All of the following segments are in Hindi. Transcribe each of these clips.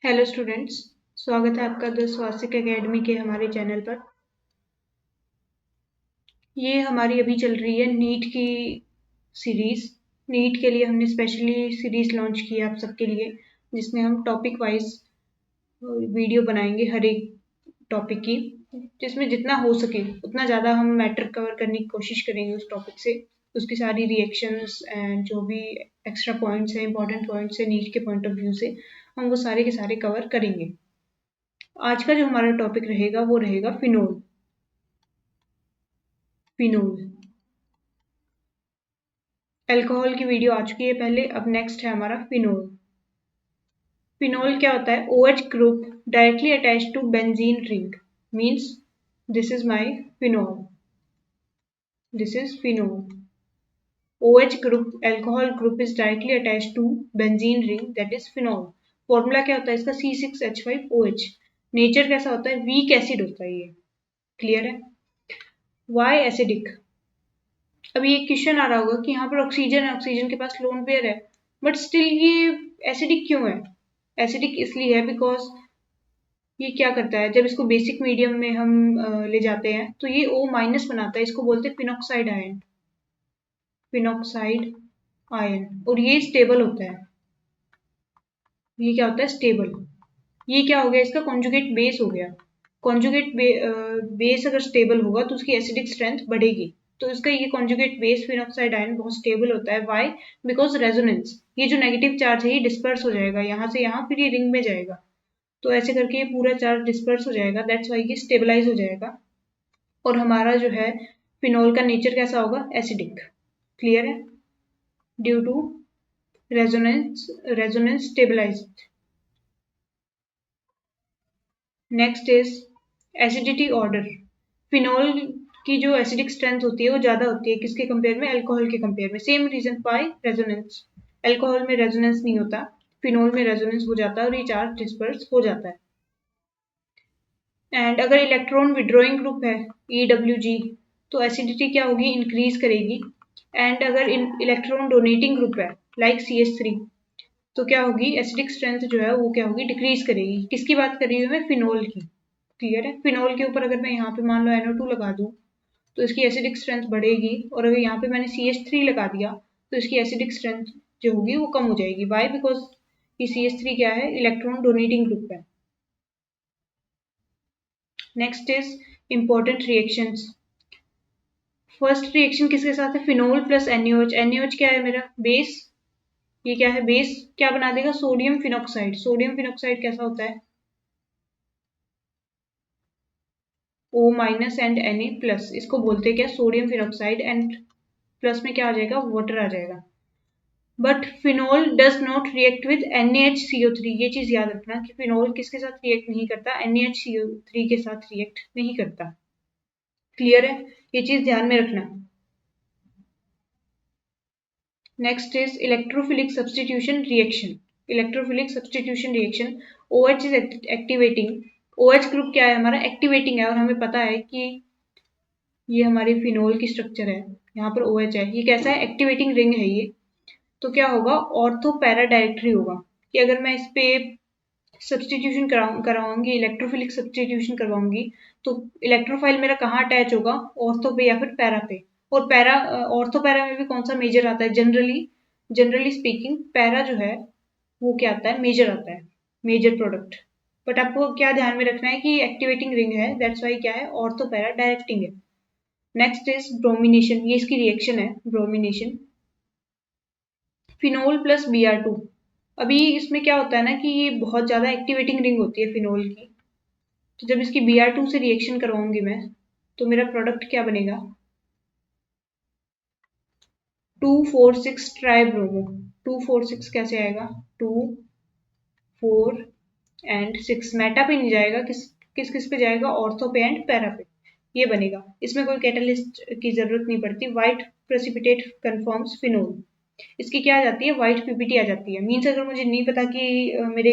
Hello students. स्वागत है आपका द स्वास्तिक एकेडमी के हमारे चैनल पर। ये हमारी अभी चल रही है नीट की सीरीज। नीट के लिए हमने स्पेशली सीरीज लॉन्च की है आप सबके लिए, जिसमें हम टॉपिक वाइज वीडियो बनाएंगे हर एक टॉपिक की, जिसमें जितना हो सके उतना ज़्यादा हम मैटर कवर करने की कोशिश करेंगे उस टॉपिक से। उसकी सारी रिएक्शंस एंड जो भी एक्स्ट्रा पॉइंट्स हैं, इंपॉर्टेंट पॉइंट्स हैं नीट के पॉइंट ऑफ व्यू से, हम वो सारे के सारे कवर करेंगे। आज का जो हमारा टॉपिक रहेगा वो रहेगा फिनोल। फिनोल अल्कोहल की वीडियो आ चुकी है पहले, अब नेक्स्ट है हमारा फिनोल। फिनोल क्या होता है? OH group directly attached to benzene ring means this is my phenol. This is phenol. OH group alcohol group is directly attached to benzene ring, that is phenol. Formula क्या होता है इसका? C6H5OH। नेचर कैसा होता है? वीक एसिड होता है ये। क्लियर है? Why acidic? अभी एक क्वेश्चन आ रहा होगा कि यहाँ पर ऑक्सीजन है, ऑक्सीजन के पास लोन पेयर है, बट स्टिल ये एसिडिक क्यों है? एसिडिक इसलिए है बिकॉज ये क्या करता है, जब इसको बेसिक मीडियम में हम ले जाते हैं तो ये O- बनाता है, इसको बोलते हैं फिनॉक्साइड आयन। फिनॉक्साइड आयन, और ये स्टेबल होता है। ये क्या होता है? स्टेबल। ये क्या हो गया? इसका कॉन्जुगेट बेस हो गया। कॉन्जुगेट बेस अगर स्टेबल होगा तो उसकी एसिडिक स्ट्रेंथ बढ़ेगी। तो इसका ये कॉन्जुगेट बेस फिनॉक्साइड आयन बहुत स्टेबल होता है। वाई? बिकॉज रेजोनेंस, ये जो नेगेटिव चार्ज है ये डिस्पर्स हो जाएगा यहाँ से यहाँ, फिर ये रिंग में जाएगा, तो ऐसे करके ये पूरा चार्ज डिस्पर्स हो जाएगा, दैट्स वाई ये स्टेबलाइज हो जाएगा। और हमारा जो है फिनॉल का नेचर कैसा होगा? एसिडिक। क्लियर है? Due to resonance stabilise. Next is acidity order. Phenol की जो एसिडिक स्ट्रेंथ होती है वो ज्यादा होती है किसके कंपेयर में? अल्कोहल के कंपेयर में। Same reason by resonance. Alcohol में रेजोनेंस नहीं होता, फिनॉल में रेजोनेंस हो जाता है और ये चार्ज डिस्पर्स हो जाता है। एंड अगर इलेक्ट्रॉन विड्रॉइंग ग्रुप है EWG, तो एसिडिटी क्या होगी? इंक्रीज करेगी। एंड अगर इलेक्ट्रॉन डोनेटिंग ग्रुप है लाइक CH3, तो क्या होगी? एसिडिक स्ट्रेंथ जो है वो क्या होगी? डिक्रीज करेगी। किसकी बात कर रही हूँ मैं? फिनॉल की। क्लियर है? फिनॉल के ऊपर अगर मैं यहाँ पे मान लो NO2 लगा दूँ तो इसकी एसिडिक स्ट्रेंथ बढ़ेगी, और अगर यहाँ पे मैंने CH3 लगा दिया तो इसकी एसिडिक स्ट्रेंथ जो होगी वो कम हो जाएगी। वाई? बिकॉज ये CH3 क्या है? इलेक्ट्रॉन डोनेटिंग ग्रुप है। Next is important reactions. First reaction किसके साथ है? Phenol plus NaOH। NaOH क्या है? मेरा बेस। ये क्या है? बेस क्या बना देगा? Sodium phenoxide. सोडियम फिनॉक्साइड कैसा होता है? O- एंड Na+, इसको बोलते हैं क्या? Sodium phenoxide. एंड प्लस में क्या आ जाएगा? वाटर आ जाएगा। But phenol does not react with NaHCO3। ये चीज याद रखना कि फिनोल किसके साथ रिएक्ट नहीं करता? NaHCO3 के साथ रिएक्ट नहीं करता। क्लियर है? ये चीज ध्यान में रखना। Next is electrophilic substitution reaction. Electrophilic substitution reaction, OH is activating. OH group क्या है हमारा? एक्टिवेटिंग है, और हमें पता है कि ये हमारी फिनोल की स्ट्रक्चर है, यहाँ पर OH है, ये कैसा है? एक्टिवेटिंग रिंग है ये। तो क्या होगा? ऑर्थो पैरा डायरेक्टरी होगा, कि अगर मैं इस पे सब्सटीट्यूशन करवाऊंगी, इलेक्ट्रोफिलिक सब्सटीट्यूशन करवाऊंगी, तो इलेक्ट्रोफाइल मेरा कहाँ अटैच होगा? ऑर्थो पे या फिर पैरा पे। और पैरा, ऑर्थो पैरा में भी कौन सा मेजर आता है? जनरली स्पीकिंग पैरा जो है वो क्या आता है? मेजर आता है, मेजर प्रोडक्ट। बट आपको क्या ध्यान में रखना है कि एक्टिवेटिंग रिंग है, दैट्स वाई क्या है? ऑर्थो पैरा डायरेक्टिंग है। Next is bromination. ये इसकी रिएक्शन है, ब्रोमिनेशन। Phenol plus Br2। अभी इसमें क्या होता है ना कि ये बहुत ज्यादा एक्टिवेटिंग रिंग होती है फिनोल की, तो जब इसकी Br2 से रिएक्शन करवाऊंगी मैं, तो मेरा प्रोडक्ट क्या बनेगा? 2,4,6 ट्राइब्रोमो। 2,4,6 कैसे आएगा? 2,4 एंड 6 मेटा पे नहीं जाएगा, किस किस किस पे जाएगा? ऑर्थो पे एंड पैरा पे। ये बनेगा। इसमें कोई कैटलिस्ट की जरूरत नहीं पड़ती। White precipitate confirms phenol. इसकी क्या आ जाती है? व्हाइट पीपीटी आ जाती है। मीन्स अगर मुझे नहीं पता कि मेरे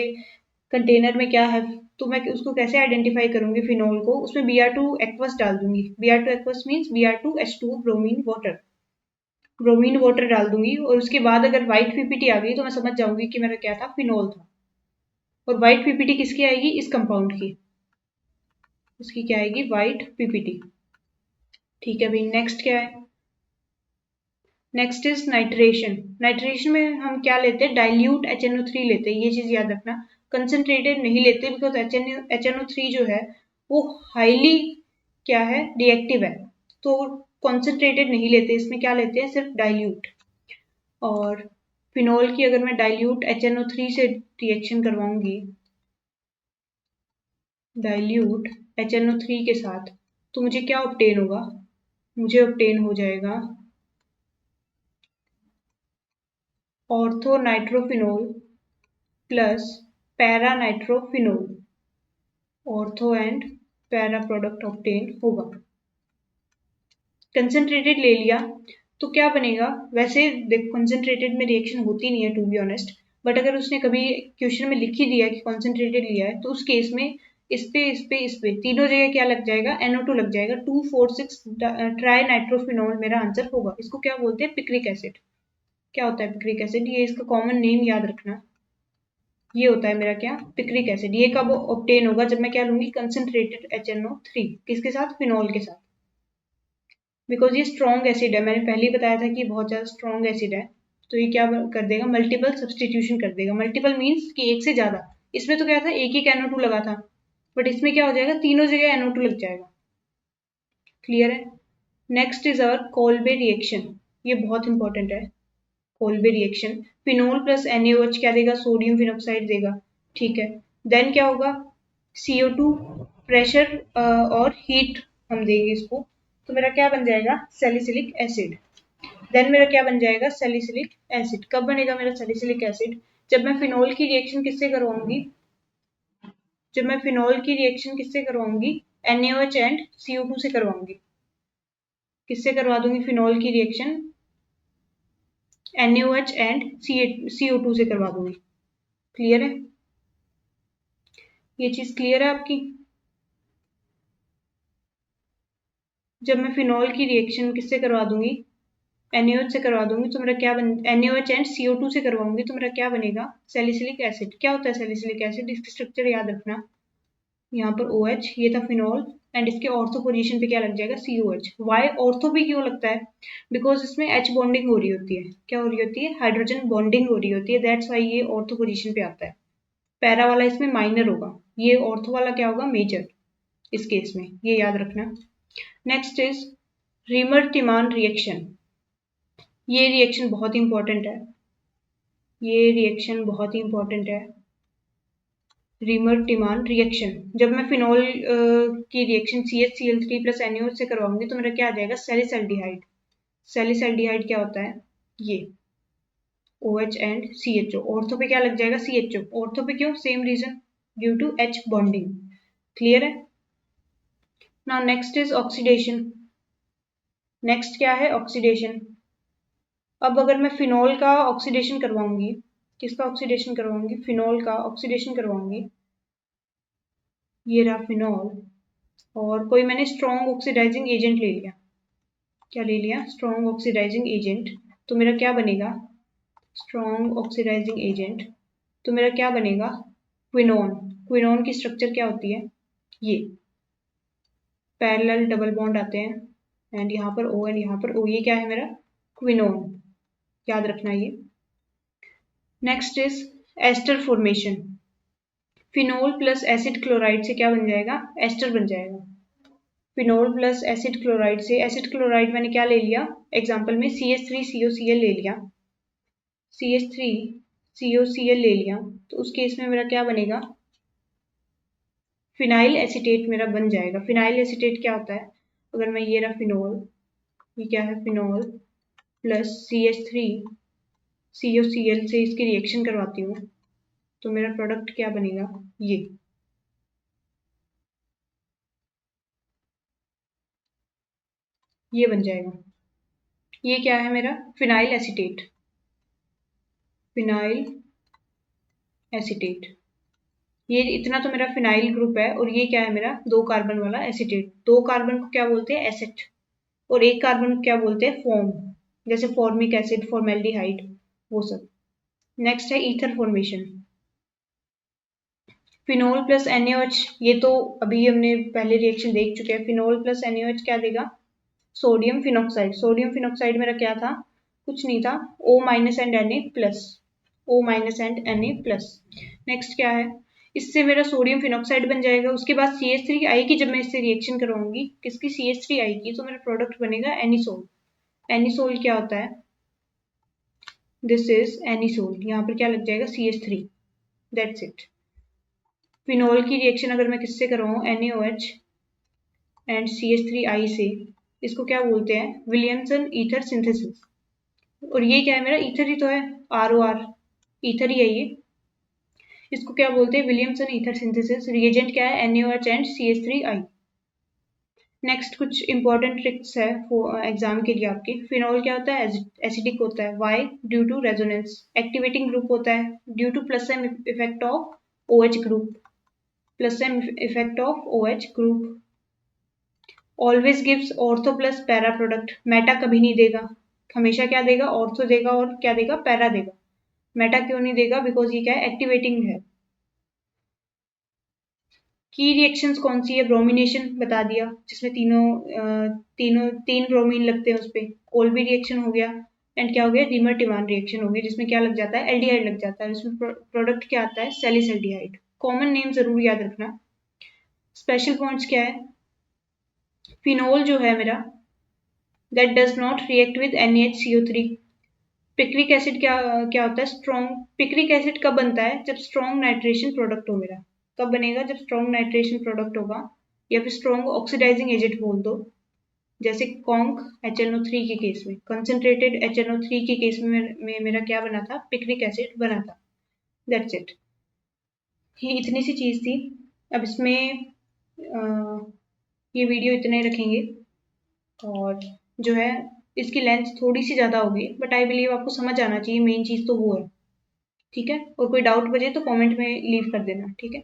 कंटेनर में क्या है, तो मैं उसको कैसे आइडेंटिफाई करूंगी? फिनोल को उसमें Br2 एक्वस डाल दूंगी। Br2 aqueous means Br2H2 bromine water. Bromine water डाल दूंगी, और उसके बाद अगर व्हाइट पीपीटी आ गई तो मैं समझ जाऊंगी कि मेरा क्या था? फिनोल था। और वाइट पीपीटी किसकी आएगी? इस कंपाउंड की, इसकी क्या आएगी? White PPT. ठीक है भाई, नेक्स्ट क्या है? Next is nitration. नाइट्रेशन में हम क्या लेते हैं? डाइल्यूट HNO3 लेते हैं, ये चीज याद रखना। कंसंट्रेटेड नहीं लेते, बिकॉज HNO3 जो है वो हाईली क्या है? रिएक्टिव है, तो कॉन्सेंट्रेटेड नहीं लेते, इसमें क्या लेते हैं? सिर्फ डाइल्यूट। और फिनोल की अगर मैं डाइल्यूट HNO3 से रिएक्शन करवाऊंगी, डाइल्यूट HNO3 के साथ, तो मुझे क्या ऑब्टेन होगा? मुझे ऑब्टेन हो जाएगा ortho nitrophenol plus para nitrophenol. Ortho and para product obtain होगा। कंसंट्रेटेड ले लिया तो क्या बनेगा? वैसे देखो कंसंट्रेटेड में रिएक्शन होती नहीं है टू बी ऑनेस्ट, बट अगर उसने कभी क्वेश्चन में लिख ही दिया कि कंसंट्रेटेड लिया है, तो उस केस में इस पे तीनों जगह क्या लग जाएगा? NO2 लग जाएगा। 2,4,6 ट्राई नाइट्रोफिनोल मेरा आंसर होगा। इसको क्या बोलते हैं? Picric acid. क्या होता है पिक्रिक एसिड? ये इसका कॉमन नेम याद रखना। ये होता है मेरा क्या? Picric acid. ये कब ऑब्टेन होगा? जब मैं क्या लूंगी? कंसंट्रेटेड HNO3 किसके साथ? फिनॉल के साथ। बिकॉज ये स्ट्रॉन्ग एसिड है, मैंने पहले ही बताया था कि बहुत ज्यादा स्ट्रॉन्ग एसिड है, तो ये क्या कर देगा? मल्टीपल सब्सटीट्यूशन कर देगा। मल्टीपल मीन्स कि एक से ज्यादा। इसमें तो क्या था? एक ही NO2 लगा था, बट इसमें क्या हो जाएगा? तीनों जगह NO2 लग जाएगा। क्लियर है? Next is our Kolbe reaction. ये बहुत इंपॉर्टेंट है। Kolbe reaction, phenol plus NaOH क्या देगा? सोडियम फिनॉक्साइड देगा। ठीक है, देन क्या होगा? CO2 प्रेशर और हीट हम देंगे इसको, तो मेरा क्या बन जाएगा? Salicylic acid. देन मेरा क्या बन जाएगा? Salicylic acid. कब बनेगा मेरा सैलिसिलिक एसिड? जब मैं फिनोल की रिएक्शन किससे करवाऊंगी? जब मैं फिनोल की रिएक्शन किससे करवाऊंगी? NaOH एंड CO2 से करवाऊंगी। किससे करवा दूंगी फिनोल की रिएक्शन? NaOH एंड CO2 से करवा दूंगी। क्लियर है? ये चीज क्लियर है आपकी? जब मैं फिनोल की रिएक्शन किससे करवा दूंगी? NaOH से करवा दूंगी, तो मेरा क्या NaOH एंड CO2 से करवाऊंगी, तो मेरा क्या बनेगा? Salicylic acid. क्या होता है सैलिसिलिक एसिड? इसका स्ट्रक्चर याद रखना। यहाँ पर OH, ये था फिनोल, एंड इसके ऑर्थो पोजीशन पे क्या लग जाएगा? COH। वाई ऑर्थो पे क्यों लगता है? बिकॉज इसमें H बॉन्डिंग हो रही होती है। क्या हो रही होती है? हाइड्रोजन बॉन्डिंग हो रही होती है, दैट्स वाई ये ऑर्थो पोजीशन पे आता है। पैरा वाला इसमें माइनर होगा, ये ऑर्थो वाला क्या होगा? मेजर इस केस में, ये याद रखना। Next is Reimer Tiemann reaction. ये रिएक्शन बहुत इंपॉर्टेंट है। ये रिएक्शन बहुत ही इंपॉर्टेंट है। रीमर टिमान रिएक्शन, जब मैं फिनोल की रिएक्शन CHCl3 प्लस NaOH से करवाऊंगी, तो मेरा क्या आ जाएगा? सैलिसल्डिहाइड। सैलिसल्डिहाइड क्या होता है? ये OH एंड CHO। ऑर्थो पे क्या लग जाएगा? CHO। ऑर्थो पे क्यों? Same reason, due to H bonding. Clear है? Now next is oxidation. Next क्या है? ऑक्सीडेशन। अब अगर मैं फिनोल का ऑक्सीडेशन करवाऊंगी, किसका ऑक्सीडेशन करवाऊंगी? फिनोल का ऑक्सीडेशन करवाऊंगी। ये रहा फिनोल, और कोई मैंने स्ट्रॉन्ग ऑक्सीडाइजिंग एजेंट ले लिया। क्या ले लिया? Strong oxidising agent. तो मेरा क्या बनेगा? स्ट्रॉन्ग ऑक्सीडाइजिंग एजेंट, तो मेरा क्या बनेगा? क्विनोन। क्विनोन की स्ट्रक्चर क्या होती है? ये पैरेलल डबल बॉन्ड आते हैं, एंड यहाँ पर O एंड यहाँ पर O, ये क्या है मेरा? क्विनोन। याद रखना ये। Next is ester formation. Phenol plus acid chloride से क्या बन जाएगा? एस्टर बन जाएगा। फिनोल प्लस एसिड क्लोराइड से, एसिड क्लोराइड मैंने क्या ले लिया एग्जाम्पल में? CH3COCl ले लिया। CH3COCl ले लिया, तो उस केस में मेरा क्या बनेगा? फिनाइल एसिटेट मेरा बन जाएगा। फिनाइल एसिटेट क्या होता है? अगर मैं ये रहा फिनोल, ये क्या है? फिनोल प्लस CH3COCl से इसकी रिएक्शन करवाती हूँ, तो मेरा प्रोडक्ट क्या बनेगा? ये बन जाएगा। ये क्या है मेरा? Phenyl acetate. फिनाइल एसिटेट, ये इतना तो मेरा फिनाइल ग्रुप है, और ये क्या है मेरा? 2 कार्बन वाला एसिटेट। 2 कार्बन को क्या बोलते हैं? एसिड। और 1 कार्बन को क्या बोलते हैं? फॉर्म, जैसे फॉर्मिक एसिड, फॉर्मेल्डिहाइड, वो सब। नेक्स्ट है ether formation. Phenol plus NaOH, ये तो अभी हमने पहले रिएक्शन देख चुके हैं। फिनोल प्लस NaOH क्या देगा? Sodium phenoxide. सोडियम फिनॉक्साइड मेरा क्या था? कुछ नहीं था, O minus and Na plus, O minus and Na plus. Next क्या है? इससे मेरा सोडियम फिनॉक्साइड बन जाएगा। उसके बाद CH3 आएगी, जब मैं इससे रिएक्शन करवाऊंगी किसकी? CH3 आएगी, तो मेरा प्रोडक्ट बनेगा एनिसोल। एनिसोल क्या होता है? This is anisole. यहाँ पर क्या लग जाएगा? CH3। That's it. फिनोल की रिएक्शन अगर मैं किससे करवाऊँ? NaOH एंड CH3I से, इसको क्या बोलते हैं? Williamson ether synthesis. और ये क्या है? मेरा ईथर ही तो है, ROR, ईथर ही है ये। इसको क्या बोलते हैं? Williamson ether synthesis. रिएजेंट क्या है? NaOH and CH3I। नेक्स्ट कुछ इंपॉर्टेंट ट्रिक्स है एग्जाम के लिए आपके। फिनोल क्या होता है? एसिडिक होता है। Why? Due to resonance. Activating group होता है due to plus M effect of OH group, plus M effect of OH group. Always gives ortho plus para product. Meta कभी नहीं देगा, हमेशा क्या देगा? ऑर्थो देगा, और क्या देगा? पैरा देगा। मेटा क्यों नहीं देगा? बिकॉज ये क्या है? एक्टिवेटिंग है। की रिएक्शंस कौन सी है? ब्रोमिनेशन बता दिया, जिसमें तीन ब्रोमीन लगते हैं उस पे। कोल्बी रिएक्शन हो गया, एंड क्या हो गया? रीमर टिवान रिएक्शन हो गई, जिसमें क्या लग जाता है? एल्डिहाइड लग जाता है। इसमें प्रोडक्ट क्या आता है? सैलिसल्डिहाइड। कॉमन नेम जरूर याद रखना। स्पेशल पॉइंट्स क्या है? फिनोल जो है मेरा, that does not react with NaHCO3। Picric acid क्या क्या होता है? स्ट्रॉन्ग। पिक्रिक एसिड कब बनता है? जब स्ट्रॉन्ग नाइट्रेशन प्रोडक्ट हो मेरा। कब बनेगा? जब स्ट्रॉन्ग नाइट्रेशन प्रोडक्ट होगा, या फिर स्ट्रॉन्ग ऑक्सीडाइजिंग एजेंट बोल दो, जैसे कॉन्क HNO3 के केस में, कंसनट्रेटेड HNO3 के केस में मेरा क्या बना था? पिक्रिक एसिड बना था। That's it. ये इतनी सी चीज थी। अब इसमें ये वीडियो इतने ही रखेंगे, और जो है इसकी लेंथ थोड़ी सी ज़्यादा होगी, बट आई बिलीव आपको समझ आना चाहिए। मेन चीज़ तो वो है। ठीक है, और कोई डाउट बचे तो कमेंट में लीव कर देना। ठीक है।